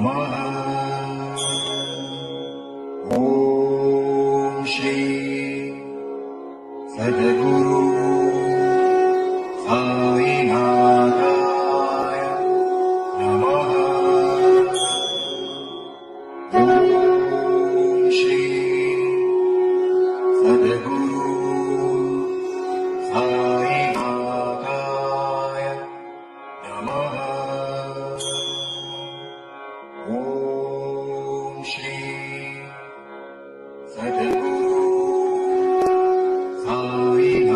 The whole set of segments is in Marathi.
नमः। ॐ श्री सद्गुरु साईनाथाय नमः। ॐ श्री सद्गुरु साईनाथाय नमः। ॐ श्री सद्गुरु साईनाथाय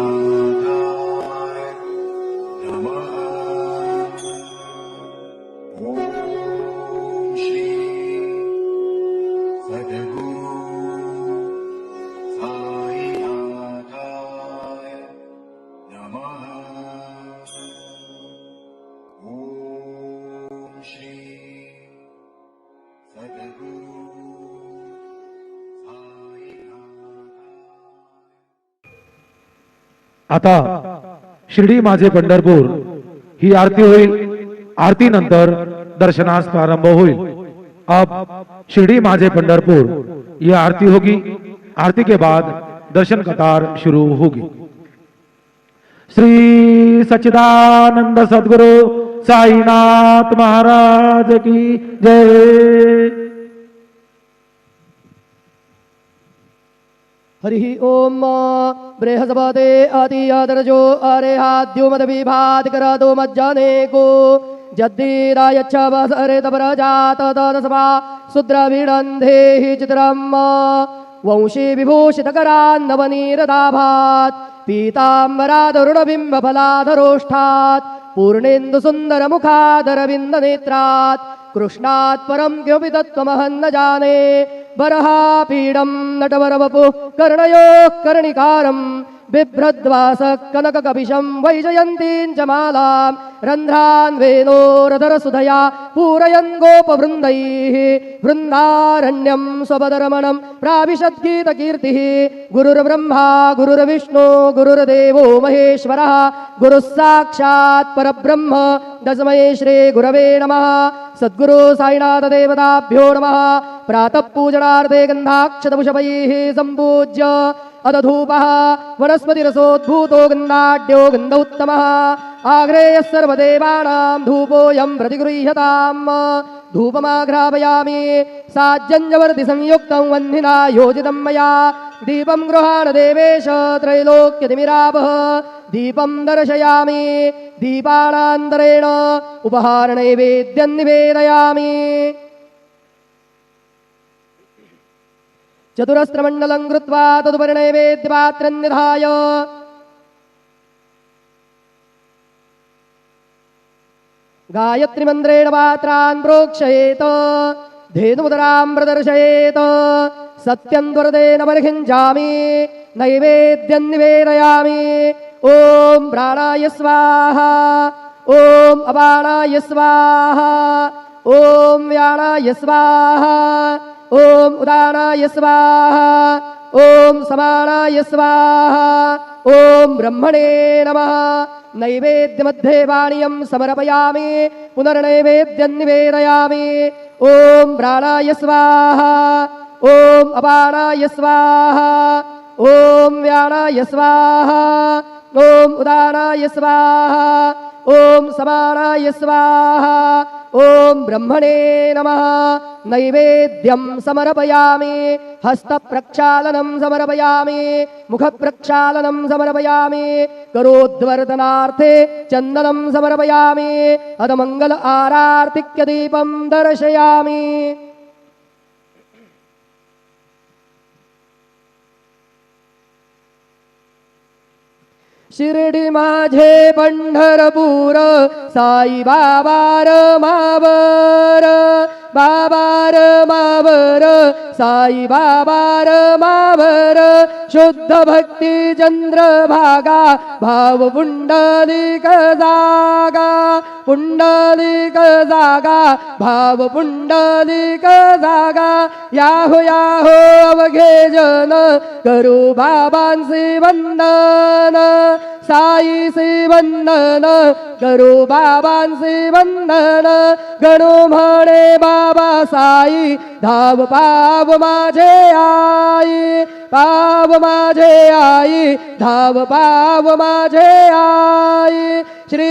नमः। ॐ श्री सद्गुरु साईनाथाय नमः। ॐ श्री सद्गुरु आता शिर्डी माझे पंढरपूर ही आरती होईल। आरती नंतर दर्शनास प्रारंभ होईल। अब शिर्डी माझे पंढरपुर यह आरती होगी। आरती के बाद दर्शन कतार शुरू होगी। श्री सच्चिदानंद सद्गुरु साईनाथ महाराज की जय। हरि ओम बृहस्पते अति अदरजो अरेहाद्यो मद विभात करतो मज्जने को जद्दीरायच्छ वसरे तपरजात तदसभा शूद्रभिडन्धे हि चित्रम् वंशी विभूषितकरान् नवनीरदाभात् पीताम्बरादरुणबिम्बफलाधरोष्ठात् पूर्णेन्दु सुन्दरमुखादरविन्दनेत्रात् कृष्णात् परं किमपि तत्त्वमहं न जाने। बरहापीडं नटवरवपुः कर्णयोः कर्णिकारं बिभ्रद्वासः कनककपिशं वैजयन्तीं च मालां रन्ध्रान् वेणोरधरसुधया पूरयन् गोपवृन्दैः वृन्दारण्यं स्वपदरमणं प्राविशद्गीतकीर्तिः। गुरुर्ब्रह्मा गुरुर्विष्णु गुरुर्देवो महेश्वरः गुरुः साक्षात् परब्रह्म तस्मै श्री गुरवे नमः। सद्गुरु साईनाथ देवताभ्यो नमः। प्रातः पूजनार्थे गन्धाक्षतपुष्पैः सम्पूज्य अदधूपः वनस्पतिरसोद्भूतो गन्धाढ्यो गन्ध उत्तमः आग्रेयः सर्वदेवानां धूपोऽयं प्रतिगृह्यताम्। धूपमाघ्रापयामि साज्जन्यवर्तिसंयुक्तं वह्निना योजितं मया। दीपं गृहाण देवेश त्रैलोक्यतिमिरापः दीपं दर्शयामि। दीपानान्तरेण उपहारनैवेद्यं निवेदयामि। चतुरस्रमण्डलं कृत्वा तदुपरि नैवेद्यपात्रं निधाय गायत्रीमन्त्रेण पात्रान् प्रोक्षयेत धेनुमुदरां प्रदर्शयेत। सत्यं दुर्देन परिहिञ्जामि नैवेद्यं निवेदयामि। ॐ प्राणाय स्वाहा ॐ अपानाय स्वाहा ॐ व्यानाय स्वाहा ॐ उदानाय स्वाहा ॐ समानाय स्वाहा ॐ ब्रह्मणे नमः। नैवेद्यमध्ये पानीयं समर्पयामि पुनर्नैवेद्यं निवेदयामि। ॐ प्राणाय स्वाहा ॐ अपानाय स्वाहा ॐ व्यानाय स्वाहा ॐ उदानाय स्वाहा ॐ समानाय स्वाहा ॐ ब्रह्मणे नमः। नैवेद्यं समर्पयामि हस्तप्रक्षालनं समर्पयामि मुखप्रक्षालनं समर्पयामि करोद्वर्धनार्थे चन्दनं समर्पयामि अदमङ्गल आरार्तिक्यदीपं दर्शयामि। शिर्डी माझे पंढरपूर साई बाबार मावर बाबार मावर साई बाबार मावर शुद्ध भक्ती चंद्रभागा भाव पुंडलिक जागा पुंडलिक जागा भाव पुंडलिक जागा याहो याहो अवघे जन करू बाबांचे वंदन साईचे वंदन करू बाबांचे वंदन गणू म्हणे बा पावा साई धाव पाव माझे आई पाव माझे आई धाव पाव माझे आई श्री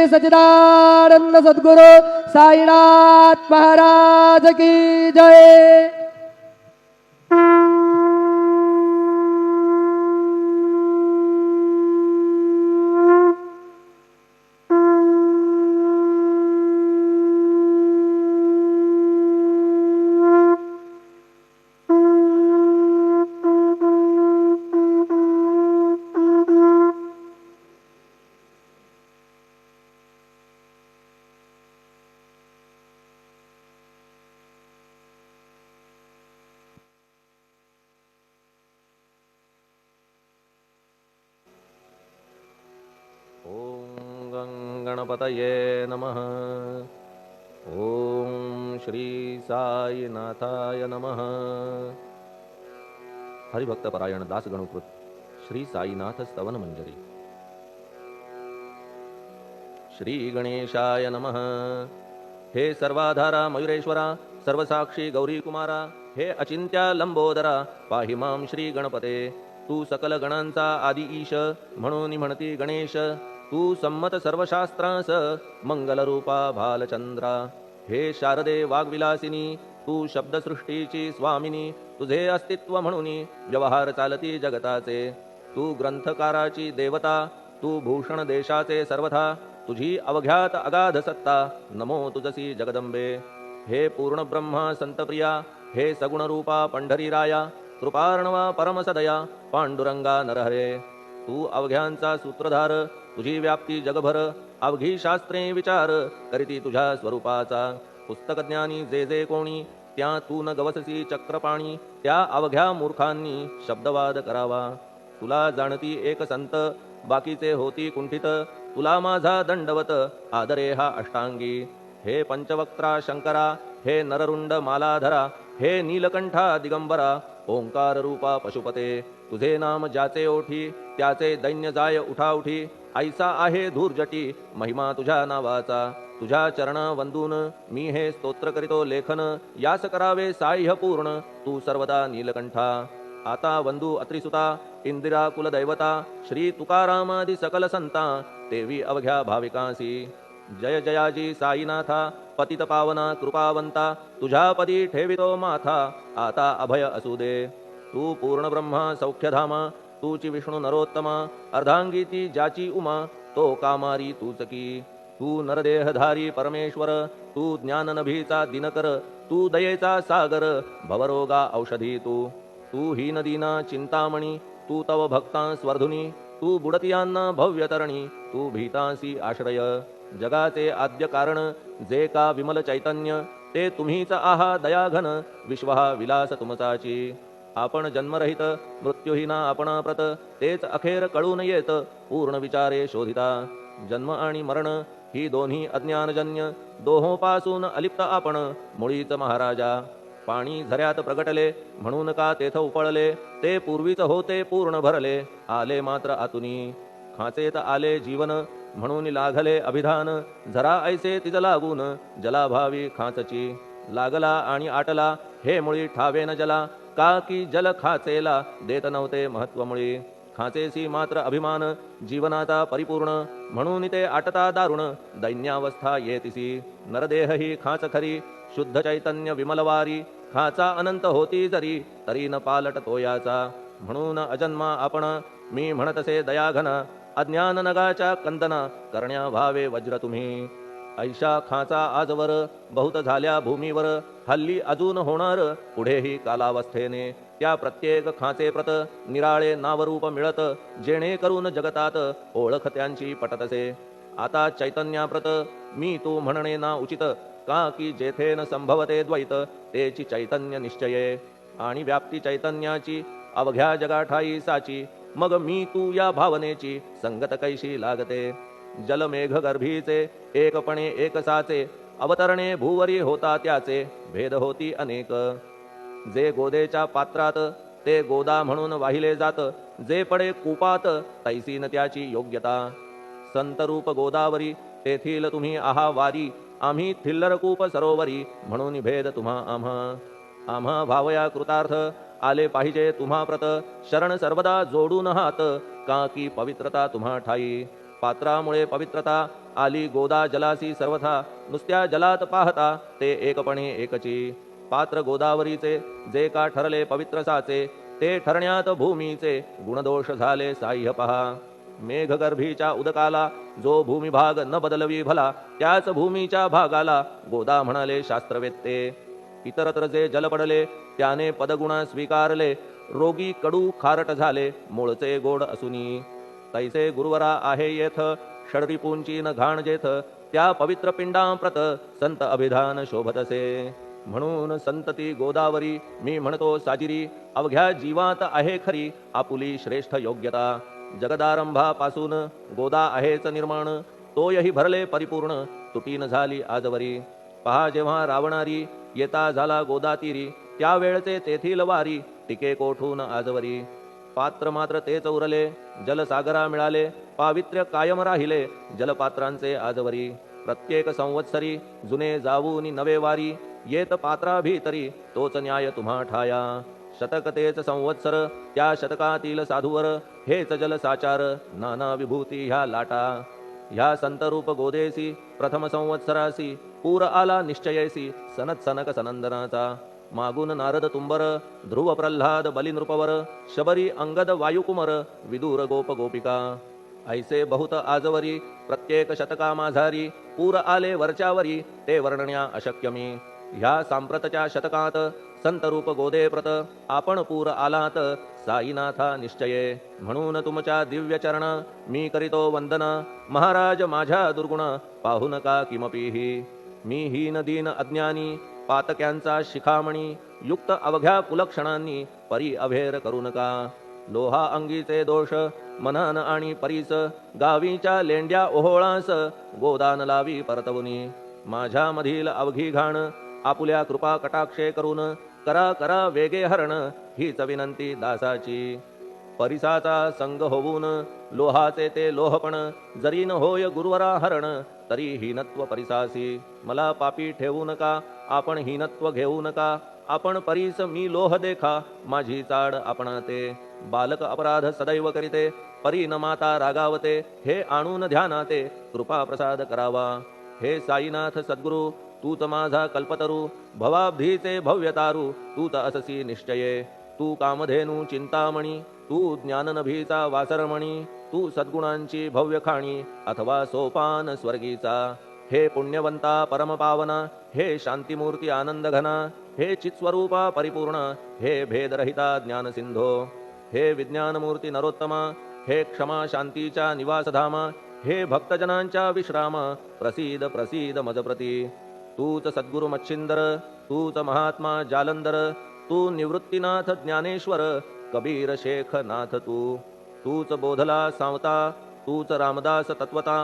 सच्चिदानंद सद्गुरु साईनाथ महाराज की जय. ओम गणपतये नमः. ओम श्री साईनाथाय नमः. हरिभक्तपरायण दासगणुकृत श्री साईनाथ स्तवन मंजरी. श्री गणेशाय नमः. हे सर्वाधारा मयुरेश्वरा सर्वसाक्षी गौरी कुमारा हे अचिंत्या लंबोदरा पाहि मां श्री गणपते. तू सकल गणांचा आदि ईश म्हणून म्हणती गणेश. तू संमत सर्वशास्त्रांस मंगलरूपा भालचंद्रा. हे शारदे वाग्विलासिनी तू शब्दसृष्टीची स्वामिनी. तुझे अस्तित्व म्हणून व्यवहार चालती जगताचे. तू ग्रंथकाराची देवता तू भूषण देशाचे सर्वथा. तुझी अवघ्यात अगाध सत्ता नमो तुझसी जगदंबे. हे पूर्ण ब्रह्मा संतप्रिया हे सगुण रूपा पंढरीराया. कृपार्णवा परमसदया पांडुरंगा नरहरे. तू अवघ्यांचा सूत्रधार तुझी व्याप्ती जगभर. अवघी शास्त्रे विचार करीती तुझ्या स्वरूपाचा. पुस्तकज्ञानी जे जे कोणी त्या तू न गवससी चक्रपाणी. त्या अवघ्या मूर्खांनी शब्दवाद करावा. तुला जाणती एक संत बाकीचे होती कुंठित. तुला माझा दंडवत आदरे हा अष्टांगी. हे पंचवक्त्रा शंकरा हे नररुंड मालाधरा हे नीलकंठा दिगंबरा ओंकार रूपा पशुपते. तुझे नाम ज्याचे ओठी त्याचे दैन्य जाय उठाउठी. ऐसा आहे धूर्जटी महिमा तुझ्या नावाचा. तुझ्या चरणा वंदून मी हे स्तोत्र करीतो लेखन. यास करावे साह्य पूर्ण तू सर्वदा नीलकंठा. आता वंदू अत्रिसुता इंदिरा कुलदैवता. श्री तुकारामादि सकल संता देवी अवघ्या भाविकांसी. जय जयाजी साईनाथा पतित पावना कृपावंता. तुझ्या पदी ठेवितो माथा आता अभय असू दे. तू पूर्ण ब्रह्मा सौख्यधामा तूची विष्णू नरोत्तमा. अर्धांगी ती ज्याची उमा तो कामारी तूच की. तू नरदेहधारी परमेश्वर तू ज्ञाननभीचा दिनकर. तू दयेचा सागर भवरोगा औषधी तू. तू हीनदीना चिंतामणी तू तव भक्तां स्वर्धुनी. तू बुडतियांना भव्यतरणी तू भीतांसी आश्रय. जगाचे आद्य कारण जे का विमल चैतन्य ते तुम्हीच आहा दयाघन. विश्व हा विलास तुमचाची. आपण जन्मरहित मृत्यूहीना आपणाप्रत. तेच अखेर कळून येत पूर्ण विचारे शोधिता. जन्म आणि मरण ही दोन्ही अज्ञानजन्य. दोहोपासून अलिप्त आपण मुळीच महाराजा. पाणी झऱ्यात प्रगटले म्हणून का तेथ उपळले. ते पूर्वीच होते पूर्ण भरले आले मात्र आतुनी. खाचेत आले जीवन म्हणून लागले अभिधान. झरा ऐसे तिज लागून जलाभावी खाचची. लागला आणि आटला हे मुळी ठावे न जला. का की जल खाचेला देत नव्हते महत्वमुळी. खाचेसी मात्र अभिमान जीवनाचा परिपूर्ण म्हणून ते आटता दारुण दैन्यावस्था येतिसी. नरदेह ही खाच खरी शुद्ध चैतन्य विमलवारी. खाचा अनंत होती जरी तरी न पालट तोयाचा. म्हणून अजन्मा आपण मी म्हणतसे दयाघन. अज्ञान नगाच्या कंदना करण्या व्हावे वज्र तुम्ही. ऐशा खाचा आजवर बहुत झाल्या भूमीवर. हल्ली अजून होणार पुढेही कालावस्थेने. त्या प्रत्येक खाचे प्रत निराळे नावरूप मिळत. जेणे करून जगतात ओळख त्यांची पटतसे. आता चैतन्याप्रत मी तू म्हणणे ना उचित. का की जेथे न संभवते द्वैत तेची चैतन्य निश्चये. आणि व्याप्ती चैतन्याची अवघ्या जगाठाई साची. मग मी तू या भावनेची संगत कैशी लागते. जलमेघ गर्भीचे एकपणे एकसाचे. अवतरणे भूवरी होता त्याचे भेद होती अनेक. जे गोदेच्या पात्रात ते गोदा म्हणून वाहिले जात. जे पडे कूपात तैसीन त्याची योग्यता. संतरूप गोदावरी तेथील तुम्ही आहा वारी. आम्ही थिल्लरकूप सरोवरी म्हणून भेद तुम्हा आम्हा भावया कृतार्थ आले पाहिजे तुम्हा प्रत शरण सर्वदा जोडून हात का की पवित्रता तुम्हा ठाई पात्रामुळे पवित्रता आली गोदा जलासी सर्वथा नुसत्या जलात पाहता ते एकपणे एकची पात्र गोदावरीचे जे का ठरले पवित्र साचे ते ठरण्यात भूमीचे गुणदोष झाले साह्य पहा मेघगर्भीच्या उदकाला जो भूमिभाग न बदलवी भला त्याच भूमीच्या भागाला गोदा म्हणाले शास्त्रवेत्ते इतरत्र जे जल पडले त्याने पदगुण स्वीकारले रोगी कडू खारट झाले मूळचे गोड असुनी तैसे गुरुवरा आहे येथ षडरिपूंची न घाण जेथ त्या पवित्र पिंडांप्रत संत अभिधान शोभतसे म्हणून संतती गोदावरी मी म्हणतो साजिरी अवघ्या जीवात आहे खरी आपुली श्रेष्ठ योग्यता जगदारंभापासून गोदा आहेच निर्माण तोयही भरले परिपूर्ण तुटीन झाली आजवरी पहा जेव्हा रावणारी येता झाला गोदातीरी त्यावेळचे तेथील वारी टिके कोठून आजवरी पात्र मात्र तेच उरले जलसागरा मिळाले पावित्र्य कायम राहिले जलपात्रांचे आजवरी प्रत्येक संवत्सरी जुने जाऊनी नवे वारी येत पात्रा भीतरी तोच न्याय तुम्हा ठाया शतक तेच संवत्सर त्या शतकातील साधूवर हेच जल साचार नाना विभूती ह्या लाटा ह्या संतरूप गोदेसी प्रथम संवत्सरासी पूर आला निश्चयेसी सनत सनक सनंदनाचा मागून नारद तुंबर ध्रुव प्रल्हाद बलिनृपवर शबरी अंगद वायुकुमर विदूर गोप गोपिका ऐसे बहुत आजवरी प्रत्येक शतका माझारी पूर आले वरच्यावरी ते वर्णण्या अशक्यमी ह्या सांप्रतच्या शतकात संतरूप गोदे प्रत आपण पूर आलात साईनाथा निश्चये म्हणून तुमच्या दिव्य चरण मी करीतो वंदन महाराज माझ्या दुर्गुण पाहू नका किमपीही मी हीन दीन अज्ञानी पातक्यांचा शिखामणी युक्त अवघ्या कुलक्षणांनी परी अभेर करू नका लोहा अंगीचे दोष मनन आणि परीस गावीच्या लेंड्या ओहोळास गोदान लावी परतवुनी माझ्या मधील अवघी घाण आपुल्या कृपा कटाक्षे करून करा करा वेगे हरण हीच विनंती दासाची परिसाचा संग होऊन लोहाचे ते लोहपण जरी न होय गुरुवरा हरण तरी हीनत्व परिसासी मला पापी ठेवू नका आपण हीनत्व घेऊ नका आपण परीस मी लोह देखा माझी चाड आपणाते बालक अपराध सदैव करीते परी न माता रागावते हे आणून ध्यानाते कृपा प्रसाद करावा हे साईनाथ सद्गुरु तूच माझा कल्पतरू भवाब्धीचे भव्यतारू तूच अससी निश्चये तू कामधेनू चिंतामणी तू ज्ञाननभीचा वासरमणी तू सद्गुणांची भव्य खाणी अथवा सोपान स्वर्गीचा हे पुण्यवंता परमपावना हे शांतिमूर्ती आनंदघना हे चित्स्वरूपा परिपूर्ण हे भेदरहिता ज्ञानसिंधो हे विज्ञानमूर्ती नरोत्तमा हे क्षमा शांतीच्या निवासधामा हे भक्तजनांच्या विश्राम प्रसीद प्रसीद मजप्रती तूच सद्गुरु मच्छिंदर तूच महात्मा जालंधर तू निवृत्तीनाथ ज्ञानेश्वर कबीर शेख नाथ तूच बोधला सावता तूच रामदास तत्वता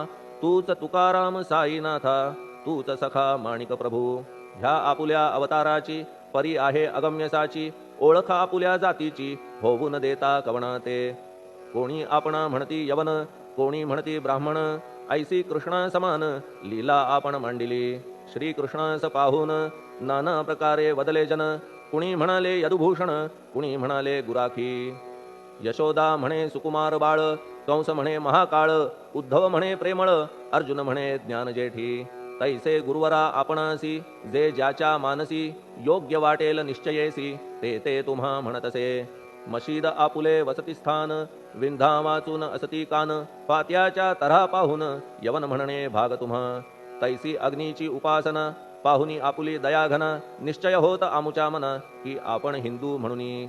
तूच तुकाराम साईनाथा तूच सखा माणिक प्रभू ह्या आपुल्या अवताराची परी आहे अगम्यसाची ओळख आपुल्या जातीची होऊ न देता कवणाते कोणी आपणा म्हणती यवन कोणी म्हणती ब्राह्मण ऐसी कृष्णा समान लीला आपण मांडिली श्री कृष्णास पाहून नाना प्रकारे वदले जन कुणी म्हणाले यदुभूषण कुणी म्हणाले गुराखी यशोदा म्हणे सुकुमार बाळ कंस म्हणे महाकाळ उद्धव म्हणे प्रेमळ अर्जुन म्हणे ज्ञानजेठी तैसे गुरुवरा आपणासी जे ज्याच्या मानसी योग्य वाटेल निश्चयेसी ते ते तुम्हा म्हणतसे मशीद आपुले वसतिस्थान विंधा वाचून असती कान पात्याच्या तऱ्हा पाहून यवन म्हणणे भाग तुम्हा तैसी अग्नीची उपासना पाहुनी आपुली दयाघना निश्चय होत आमुच्या मना की आपण हिंदू म्हणूनी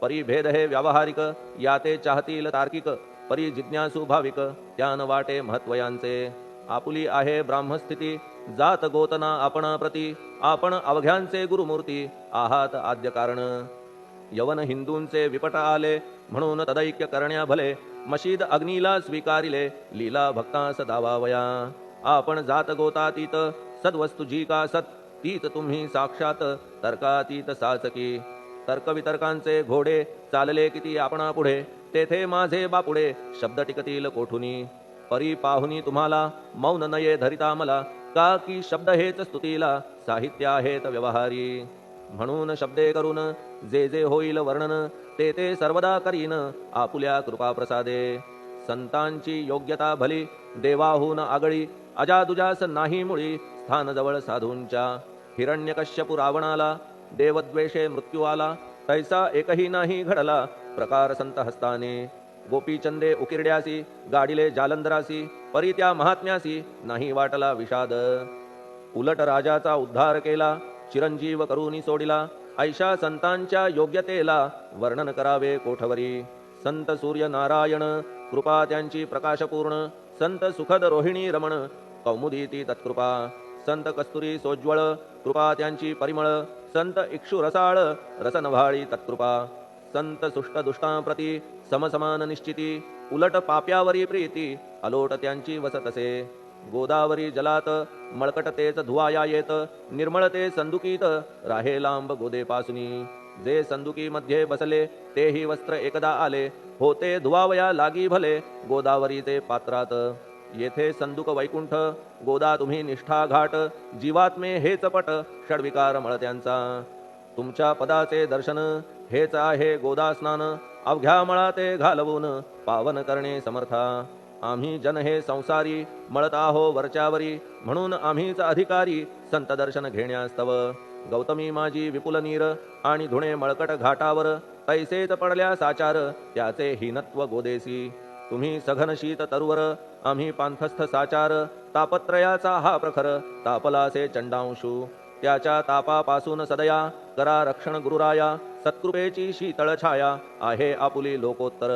परिभेद हे व्यावहारिक याते चाहतील तार्किक परी जिज्ञासू भाविक त्यान वाटे महत्वयांचे आपुली आहे ब्राह्मस्थिती जात गोतना आपणा प्रती आपण अवघ्यांचे गुरुमूर्ती आहात आद्य कारण यवन हिंदूंचे विपट आले म्हणून तदैक्य करण्या भले मशीद अग्नीला स्वीकारिले लीला भक्तास दावावया आपण जात गोतातीत सद्वस्तु जी का सत तीत तुम्ही साक्षात तर्कातीत साचकी तर्कवितर्कांचे घोडे चालले किती आपणा पुढे तेथे माझे बापुडे शब्द टिकतील कोठुनी परी पाहुनी तुम्हाला मौन नये धरिता मला का की शब्द हेच स्तुतीला साहित्य आहेत व्यवहारी. म्हणून शब्दे करून जे जे होईल वर्णन ते ते सर्वदा करीन आपुल्या कृपा प्रसादे. संतांची योग्यता भली देवाहून आगळी अजादुजास नाही मुळी स्थान जवळ साधूंच्या. हिरण्यकश्यपु रावणाला देवद्वेषे मृत्यू आला तैसा एकही नाही घडला प्रकार संत हस्ताने. गोपीचंदे उकिरड्यासी गाडिले जालंधरासी परी त्या महात्म्यासी नाही वाटला विषाद. उलट राजाचा उद्धार केला चिरंजीव करूनी सोडिला ऐशा संतांच्या योग्यतेला वर्णन करावे कोठवरी. संत सूर्य नारायण कृपा त्यांची प्रकाशपूर्ण संत सुखद रोहिणी रमण कौमुदी ती तत्कृपा. संत कस्तुरी सोज्वळ कृपा त्यांची परिमळ संत इक्षु रसाळ रसनव्हाळी तत्कृपा. संत सुष्ट दुष्टांप्रती समसमान निश्चिती उलट पाप्यावरी प्रीती अलोट त्यांची वसतसे. गोदावरी जलात मळकट तेच धुवाया येत निर्मळ ते संदुकीत राहे लांब गोदेपासुनी. जे संदुकी मध्ये बसले तेही वस्त्र एकदा आले होते धुवावया लागी भले गोदावरीचे पात्रात. येथे संदुक वैकुंठ गोदा तुम्ही निष्ठा घाट जीवात्मे हेच पट षडविकार मळ त्यांचा. तुमच्या पदाचे दर्शन हेच आहे गोदा स्नान अवघ्या मळा ते घालवून पावन करणे समर्था. आम्ही जन हे संसारी मळत आहो वरच्यावरी म्हणून आम्हीच अधिकारी संत दर्शन घेण्यास्तव. गौतमी माझी विपुल नीर आणि धुणे मळकट घाटावर तैसेच पडल्या साचार त्याचे हीनत्व गोदेसी. तुम्ही सघन शीत तरुवर आम्ही पांथस्थ साचार तापत्रयाचा हा प्रखर तापलासे चंडांशू. त्याच्या तापापासून सदया करा रक्षण गुरुराया सत्कृपेची शीतळ छाया आहे आपुली लोकोत्तर.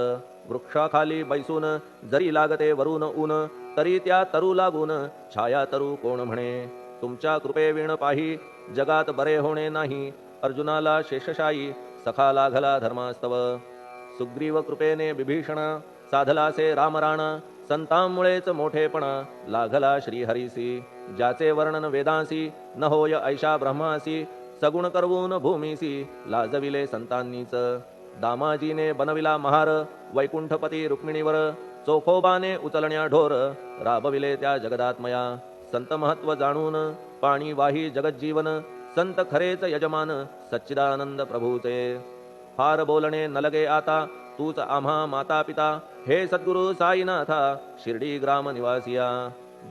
वृक्षाखाली बैसून जरी लागते वरून ऊन तरी त्या तरू लागून छाया तरू कोण म्हणे. तुमच्या कृपेविण पाही जगात बरे होणे नाही अर्जुनाला शेषशायी सखा लागला धर्मास्तव. सुग्रीव कृपेने विभीषण साधलासे रामराणा संतांमुळेच मोठेपणा लागला श्रीहरीसी. ज्याचे वर्णन वेदांसी न होय ऐशा ब्रह्मासी सगुण करवून भूमीसी लाजविले संतांनीच. दामाजीने बनविला महार वैकुंठपती रुक्मिणीवर चोखोबाने उचलण्या ढोर राबविले त्या जगदात्मया. संत महत्व जाणून पाणी वाही जगज्जीवन संत खरेच यजमान सच्चिदानंद प्रभूचे. फार बोलणे न लगे आता तूच आम्हा माता पिता हे सद्गुरु साईनाथा शिर्डी ग्राम निवासिया.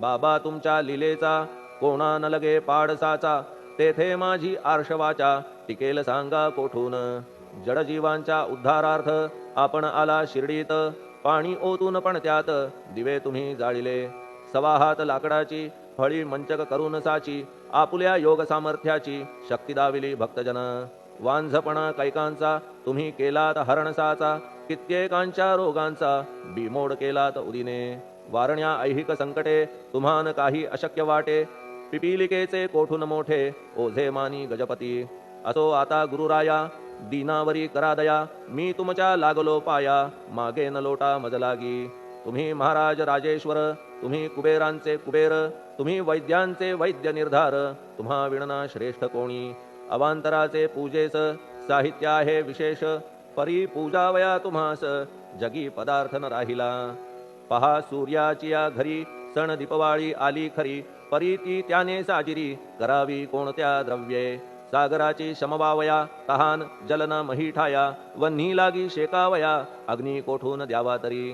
बाबा तुमच्या लीलेचा कोणा न लगे पाडसाचा तेथे माझी आर्षवाचा टिकेल सांगा कोठून. जडजीवांच्या उद्धारार्थ आपण आला शिर्डीत पाणी ओतून पण त्यात दिवे तुम्ही जाळिले. सवा हात लाकडाची फळी मंचक करून साची आपुल्या योग सामर्थ्याची शक्ती दाविली भक्तजन. वांझपणा कैकांचा तुम्ही केलात हरणसाचा कित्येकांच्या रोगांचा बिमोड केलात उदिने. वारण्या ऐहिक संकटे तुम्हान काही अशक्य वाटे पिपीलिकेचे कोठून मोठे ओझे मानी गजपती. असो आता गुरुराया दीनावरी करा दया मी तुमच्या लागलो पाया मागे न लोटा मजलागी. तुम्ही महाराज राजेश्वर तुम्ही कुबेरांचे कुबेर तुम्ही वैद्यांचे वैद्य निर्धार तुम्हा विणना श्रेष्ठ कोणी. अवांतराचे पूजेस साहित्य आहे विशेष परी पूजावया तुम्हास जगी पदार्थ न राहिला. पहा सूर्याची या घरी सण दीपवाळी आली खरी परी ती त्याने साजिरी करावी कोणत्या द्रव्ये. सागराची शमवावया तहान जलना मही ठाया वन्ही लागी शेकावया अग्नी कोठून द्यावा तरी.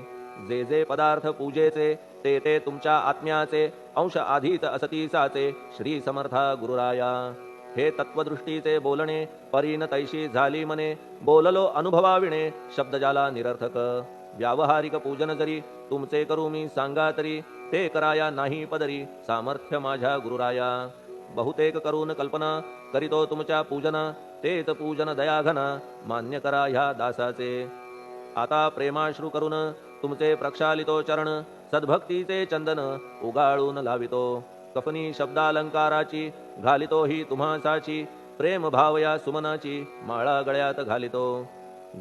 जे जे पदार्थ पूजेचे ते ते तुमच्या आत्म्याचे अंश आधीच असतीसाचे श्री समर्था गुरुराया. हे तत्वदृष्टीचे बोलणे परीन तैशी झाली मने बोललो अनुभवाविणे शब्द जाला निरर्थक. व्यावहारिक पूजन जरी तुमचे करू मी सांगा तरी ते कराया नाही पदरी सामर्थ्य माझ्या गुरुराया. बहुतेक करून कल्पना करीतो तुमच्या पूजना तेच पूजन दयाघन मान्य करा ह्या दासाचे. आता प्रेमाश्रू करून तुमचे प्रक्षालितो चरण सद्भक्तीचे चंदन उगाळून लावितो. कफनी शब्दालंकाराची घालितो ही तुम्हासाची प्रेम भावया सुमनाची माळा गळ्यात घालितो.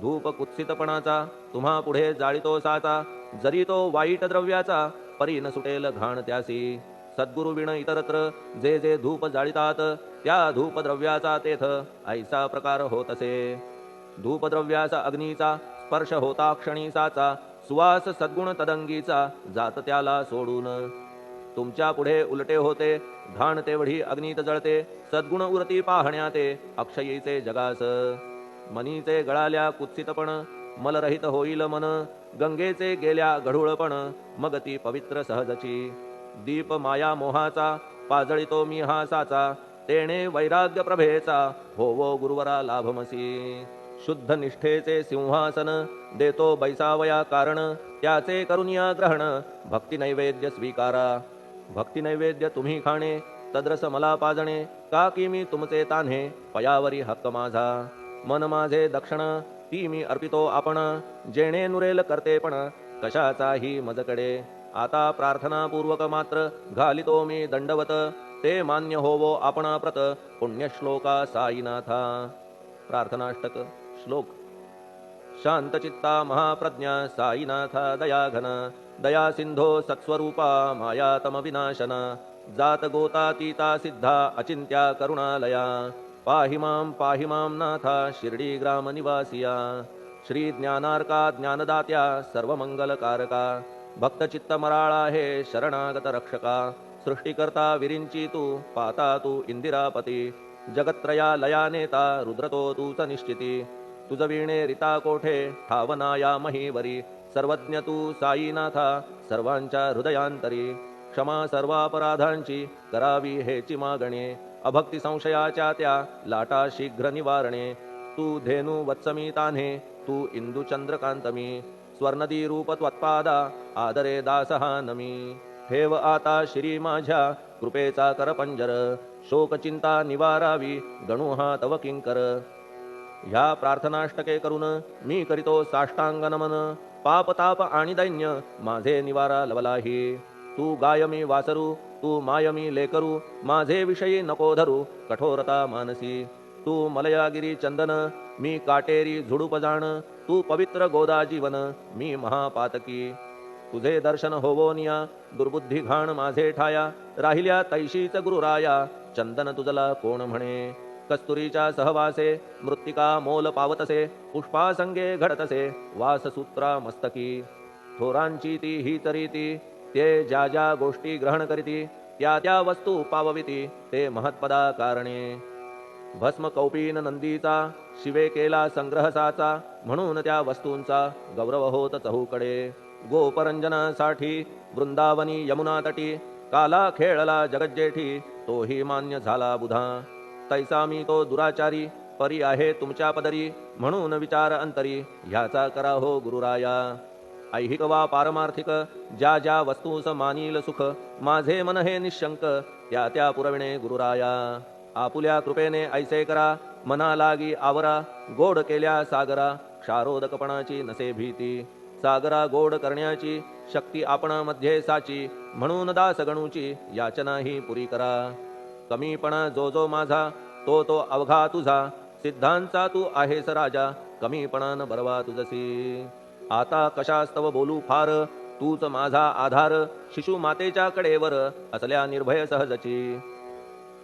धूप कुत्सितपणाचा तुम्हा पुढे जाळितो साचा जरी तो वाईट द्रव्याचा परी न सुटेल घाण त्यासी. सद्गुरु विण इतरत्र जे जे धूप जाळितात त्या धूप द्रव्याचा तेथ ऐसा प्रकार होत असे. धूपद्रव्याचा अग्नीचा स्पर्श होता क्षणी साचा सुवास सद्गुण तदंगीचा जात त्याला सोडून. तुमच्या पुढे उलटे होते, घाण तेवढी अग्नीत जळते, सद्गुण उरती पाहण्या ते अक्षयीचे जगास. मनीचे गळाल्या कुत्सितपण, मलरहित होईल मन, गंगेचे गेल्या गढूळपण, मग ती पवित्र सहजची. दीप माया मोहाचा, पाजळितो मी हा साचा, तेणे वैराग्य प्रभेचा, होवो गुरुवरा लाभमसी. शुद्ध निष्ठेचे सिंहासन, देतो बैसावया कारण, त्याचे करुनिया ग्रहण, भक्ती नैवेद्य स्वीकारा. भक्ती नैवेद्य तुम्ही खाणे, तद्रस मला पाजणे, का की मी तुमचे तान्हे, पयावरी हक्क माझा. मन माझे दक्षिण, ती मी अर्पितो आपण, जेणे नुरेल करतेपण, कशाचाही मजकडे. आता प्रार्थनापूर्वक मात्र घालितो मी दंडवत, ते मान्य होवो आपण प्रत, पुण्यश्लोका साईनाथा. प्रार्थनाष्टक. श्लोक. शांतचित्ता महाप्रज्ञा साईनाथा दयाघन, दया सिंधो सत्स्वरूपा मायातम विनाशन, जात गोतातीता सिद्धा अचिंत्या करुणालया, पाहि मां नाथा शिर्डी ग्राम निवासिया. श्री ज्ञानार्का ज्ञानदात्या सर्वमंगलकारका, भक्तचित्त मराळा हे शरणागत रक्षका. सृष्टिकर्ता विरिंची तू, पाता तू इंदिरापती, जगत्त्रया लया नेता रुद्रतो तूच निश्चिती. तुझ वीणे रिता कोठे ठावनाया महीवरी, सर्वज्ञ तू साईनाथा सर्वांच्या हृदयांतरी. क्षमा सर्वापराधांची करावी हेची मागणे, अभक्ती संशयाच्या त्या लाटा शीघ्र निवारणे. तू धेनू वत्समी तान्हे, तू इंदू चंद्रकांतमी, स्वर्णदी रूप त्वत्पादा आदरे दासहा नमी. ठेव आता श्री माझ्या कृपेचा करपंजर, शोकचिंता निवारावी गणू हा तव किंकर. ह्या प्रार्थनाष्टके करून मी करीतो साष्टांग नमन, पाप ताप आणि दैन्य माझे निवारा लवलाही. तू गायमी वासरू, तू मायमी लेकरू, माझे विषयी नको धरू कठोरता मानसी. तू मलयागिरी चंदन, मी काटेरी झुडूप जाण, तू पवित्र गोदा जीवन, मी महापातकी. तुझे दर्शन होवोनिया दुर्बुद्धी घाण माझे ठाया, राहिल्या तैशीच गुरुराया, चंदन तुझला कोण म्हणे. कस्तुरीच्या सहवासे मृत्तिका मोल पावतसे, पुष्पासंगे घडतसे वाससूत्रा मस्तकी. थोरांची ती हीच रीती, ते ज्या ज्या गोष्टी ग्रहण करीती, त्या त्या वस्तू पावविती ते महत्पदा कारणे. भस्म कौपीन नंदीचा, शिवे केला संग्रह साचा, म्हणून त्या वस्तूंचा गौरव होत चहूकडे. गोपरंजनासाठी वृंदावनी यमुना तटी, काला खेळला जगज्जेठी, तोही मान्य झाला बुधा. तैसा मी तो दुराचारी, परी आहे तुमच्या पदरी, म्हणून विचार अंतरी ह्याचा करा हो गुरुराया. ऐहिक वा पारमार्थिक ज्या ज्या वस्तूस मानील सुख, माझे मन हे निशंक त्या त्या पुरविणे गुरुराया. आपुल्या कृपेने ऐसे करा मना लागी आवरा, गोड केल्या सागरा क्षारोदकपणाची नसे भीती. सागरा गोड करण्याची शक्ती आपणामध्ये साची, म्हणून दास गणूची याचना ही पुरी करा. कमीपणा जो जो माझा, तो तो अवघा तुझा, सिद्धांचा तू आहेस राजा, कमीपणान बरवा तुझसी. आता कशास्तव बोलू फार, तूच माझा आधार, शिशु मातेच्या कडेवर असल्या निर्भय सहजची.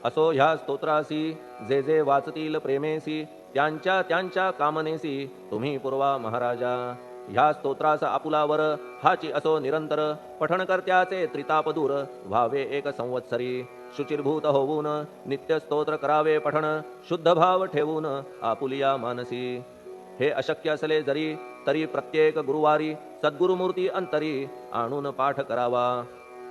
असो ह्या स्तोत्रासी जे जे वाचतील प्रेमेसी, त्यांच्या त्यांच्या कामनेसी तुम्ही पुरवा महाराजा. ह्या स्तोत्रास आपुलावर हाची असो निरंतर, पठण करत्याचे त्रितापदूर व्हावे एक संवत्सरी. शुचिर्भूत होऊन नित्य स्तोत्र करावे पठण, शुद्ध भाव ठेवून आपुलिया मानसी. हे अशक्य असले जरी तरी प्रत्येक गुरुवारी सद्गुरुमूर्ती अंतरी आणून पाठ करावा.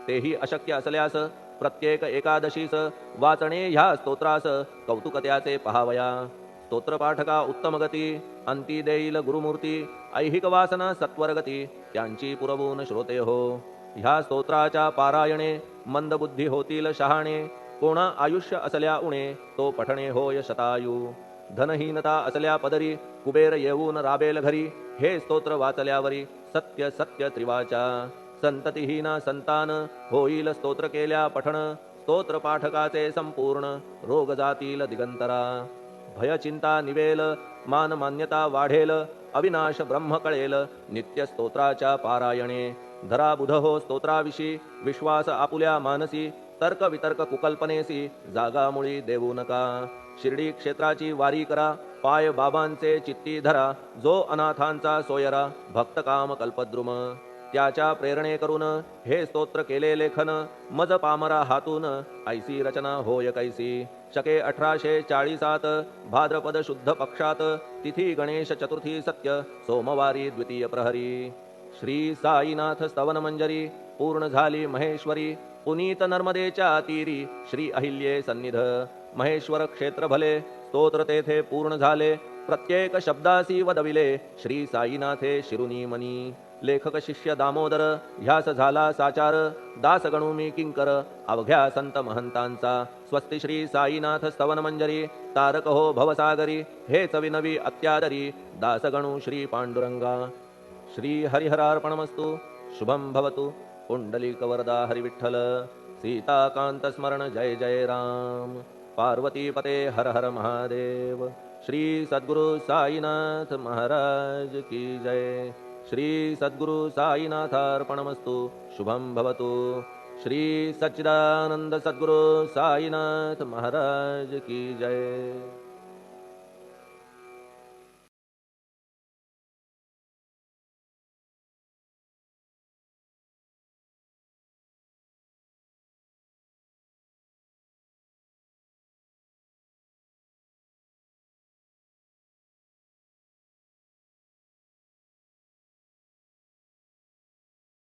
तेही अशक्य असल्यास प्रत्येक एकादशीस वाचणे ह्या स्तोत्रास कौतुक त्याचे पहावया. स्तोत्रपाठका उत्तम गती, अंती देईल गुरुमूर्ती, ऐहिक वासना सत्वरगती त्यांची पुरवून श्रोते हो. ह्या स्तोत्राच्या पारायणे मंदबुद्धी होतील शहाणे, कोणा आयुष्य असल्या उणे तो पठणे होय शतायू. धनहीनता असल्या पदरी कुबेर येऊन राबेल घरी, हे स्तोत्र वाचल्यावरी सत्य सत्य त्रिवाचा. संततिहीना संतान होईल स्तोत्र केल्या पठण, स्तोत्र पाठकाचे संपूर्ण रोग जातील दिगंतरा. भय चिंता निवेल, मान मान्यता वाढेल, अविनाश ब्रह्म कळेल नित्य स्तोत्राच्या पारायणे. धरा बुध हो स्तोत्राविषयी विश्वास आपुल्या मानसी, तर्क वितर्क कुकल्पनेसी जागा मुळी देऊ नका. शिर्डी क्षेत्राची वारी करा, पाय बाबांचे चित्ती धरा, जो अनाथांचा सोयरा भक्त काम कल्पद्रुम. त्याच्या प्रेरणे करून हे स्तोत्र केले लेखन मज पामरा हातून ऐसी रचना होय कैसी शके 1840 भाद्रपद शुद्ध पक्षात तिथी गणेश चतुर्थी सत्य सोमवारी द्वितीय प्रहरी श्री साईनाथ स्तवन मंजरी पूर्ण झाली महेश्वरी पुनीत नर्मदेच्या तीरी श्री अहिल्ये सन्निध महेश्वर क्षेत्र भले स्तोत्र तेथे पूर्ण झाले प्रत्येक शब्दासी वदविले श्री साईनाथे शिरुनी मनी लेखक शिष्य दामोदर ह्यास झाला साचार दास गणू मी किंकर अवघ्या संत महंतांचा स्वस्ति श्री साईनाथ स्तवन मंजरी तारक हो भवसागरी हेच विनवी अत्यादरी दास गणू श्री पांडुरंगा श्री हरिहरार्पणमस्तु शुभम भवतु पुंडलिक वरदा हरिविठ्ठल सीताकांत स्मरण जय जय राम पार्वती पते हर हर महादेव श्री सद्गुरु साईनाथ महाराज की जय श्री सद्गुरु साईनाथार्पणमस्तु शुभम भवतु श्री सच्चिदानंद सद्गुरु साईनाथ महाराज की जय।